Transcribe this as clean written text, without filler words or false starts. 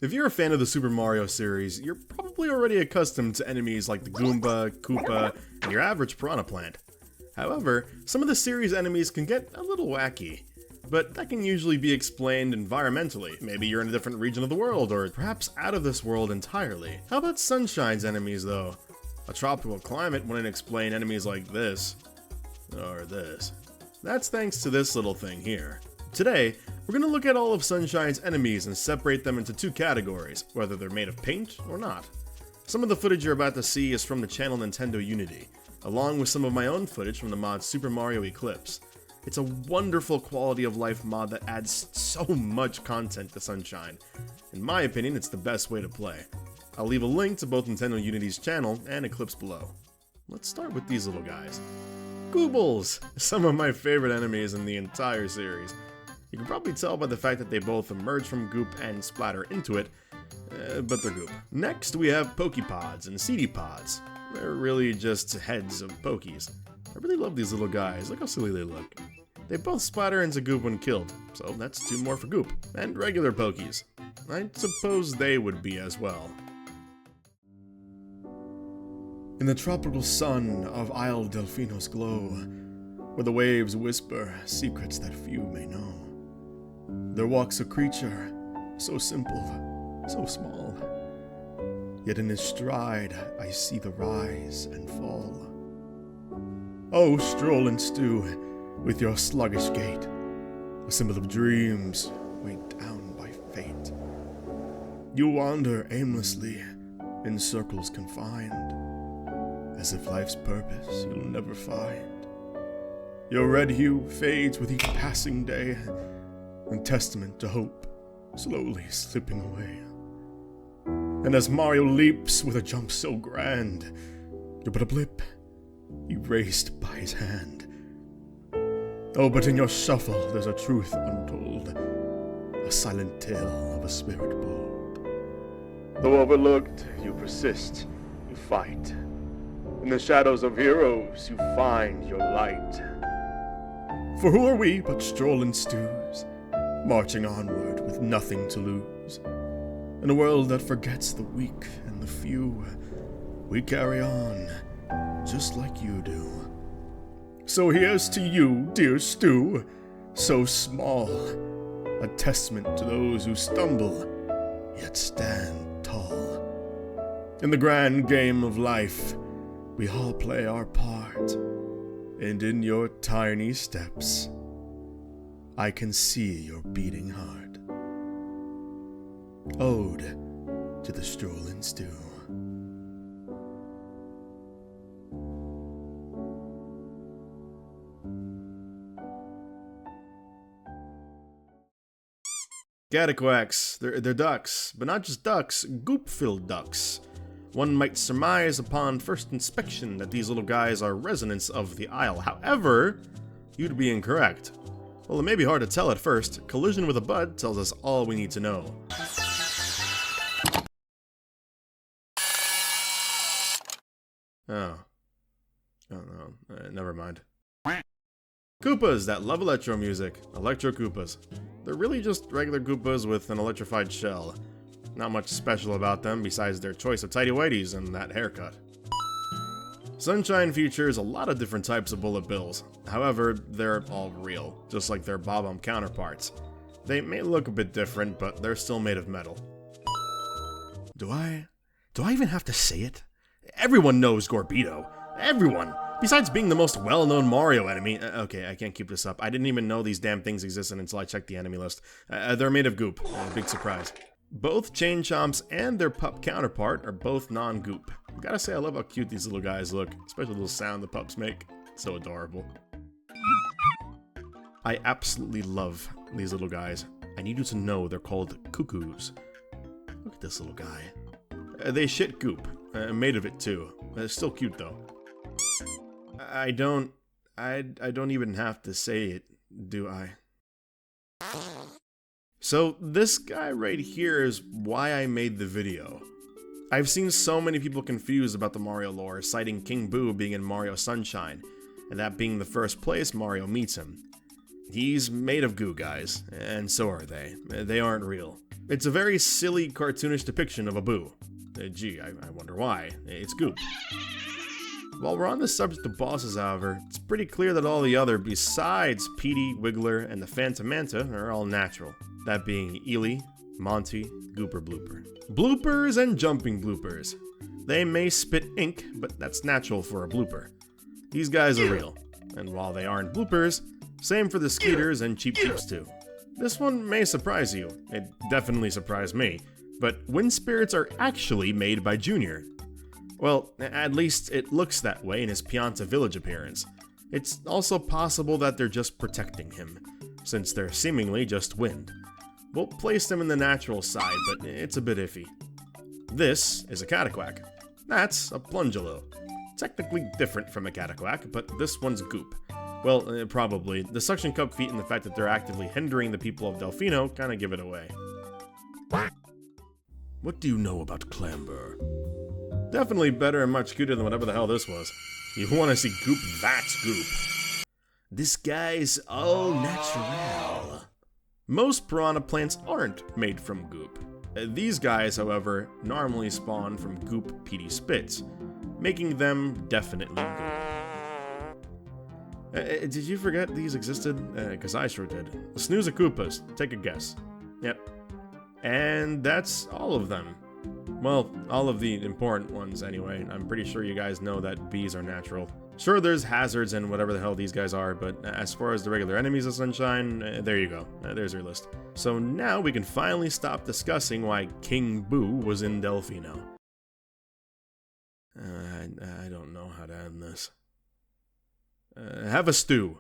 If you're a fan of the Super Mario series, you're probably already accustomed to enemies like the Goomba, Koopa, and your average Piranha Plant. However, some of the series enemies can get a little wacky, but that can usually be explained environmentally. Maybe you're in a different region of the world, or perhaps out of this world entirely. How about Sunshine's enemies though? A tropical climate wouldn't explain enemies like this, or this. That's thanks to this little thing here. Today, we're going to look at all of Sunshine's enemies and separate them into two categories, whether they're made of paint or not. Some of the footage you're about to see is from the channel Nintendo Unity, along with some of my own footage from the mod Super Mario Eclipse. It's a wonderful quality of life mod that adds so much content to Sunshine. In my opinion, it's the best way to play. I'll leave a link to both Nintendo Unity's channel and Eclipse below. Let's start with these little guys. Goobles! Some of my favorite enemies in the entire series. You can probably tell by the fact that they both emerge from goop and splatter into it, but they're goop. Next, we have Pokepods and CD Pods. They're really just heads of Pokies. I really love these little guys, look how silly they look. They both splatter into goop when killed, so that's two more for goop. And regular Pokies. I suppose they would be as well. In the tropical sun of Isle Delfino's glow, where the waves whisper secrets that few may know, there walks a creature, so simple, so small. Yet in his stride I see the rise and fall. Oh, stroll and stew, with your sluggish gait, a symbol of dreams weighed down by fate. You wander aimlessly, in circles confined, as if life's purpose you'll never find. Your red hue fades with each passing day, a testament to hope slowly slipping away. And as Mario leaps with a jump so grand, you're but a blip, erased by his hand. Oh, but in your shuffle there's a truth untold, a silent tale of a spirit bold. Though overlooked, you persist, you fight. In the shadows of heroes, you find your light. For who are we but strolling stews, marching onward with nothing to lose? In a world that forgets the weak and the few, we carry on, just like you do. So here's to you, dear Stu, so small, a testament to those who stumble, yet stand tall. In the grand game of life, we all play our part, and in your tiny steps, I can see your beating heart. Ode to the strolling stew. Gadaquacs, they're ducks, but not just ducks, goop-filled ducks. One might surmise upon first inspection that these little guys are residents of the Isle. However, you'd be incorrect. Well, it may be hard to tell at first. Collision with a bud tells us all we need to know. Oh no, never mind. Koopas that love electro music. Electro Koopas. They're really just regular Koopas with an electrified shell. Not much special about them besides their choice of tighty whities and that haircut. Sunshine features a lot of different types of bullet bills. However, they're all real, just like their Bob-omb counterparts. They may look a bit different, but they're still made of metal. Do I even have to say it? Everyone knows Gorbeeto. Everyone! Besides being the most well-known Mario enemy. Okay, I can't keep this up. I didn't even know these damn things existed until I checked the enemy list. They're made of goop. Big surprise. Both Chain Chomps and their pup counterpart are both non-goop. Gotta say, I love how cute these little guys look, especially the little sound the pups make. So adorable. I absolutely love these little guys. I need you to know they're called cuckoos. Look at this little guy. They shit goop. Made of it too. Still cute though. I don't even have to say it, do I? So this guy right here is why I made the video. I've seen so many people confused about the Mario lore, citing King Boo being in Mario Sunshine, and that being the first place Mario meets him. He's made of goo, guys, and so are they. They aren't real. It's a very silly, cartoonish depiction of a boo. Gee, I wonder why. It's goop. While we're on the subject of bosses, however, it's pretty clear that all the other besides Petey, Wiggler, and the Phantom Manta are all natural. That being Ely, Monty, Gooper Blooper. Bloopers and jumping bloopers. They may spit ink, but that's natural for a blooper. These guys are real, and while they aren't bloopers, same for the Skeeters and Cheep Cheeps too. This one may surprise you. It definitely surprised me. But wind spirits are actually made by Junior. Well, at least it looks that way in his Pianta Village appearance. It's also possible that they're just protecting him, since they're seemingly just wind. We'll place them in the natural side, but it's a bit iffy. This is a Cataquack. That's a Plungalo. Technically different from a Cataquack, but this one's goop. Well, probably. The suction cup feet and the fact that they're actively hindering the people of Delfino kind of give it away. What do you know about Clamber? Definitely better and much cuter than whatever the hell this was. You want to see goop, that's goop. This guy's all natural. Most piranha plants aren't made from goop. These guys, however, normally spawn from goop peaty spits, making them definitely goop. Did you forget these existed? Because I sure did. Snooze-a-Koopas, take a guess. Yep. And that's all of them. Well, all of the important ones anyway. I'm pretty sure you guys know that bees are natural. Sure, there's hazards and whatever the hell these guys are, but as far as the regular enemies of Sunshine, there you go. There's your list. So now we can finally stop discussing why King Boo was in Delfino. I don't know how to end this. Have a stew.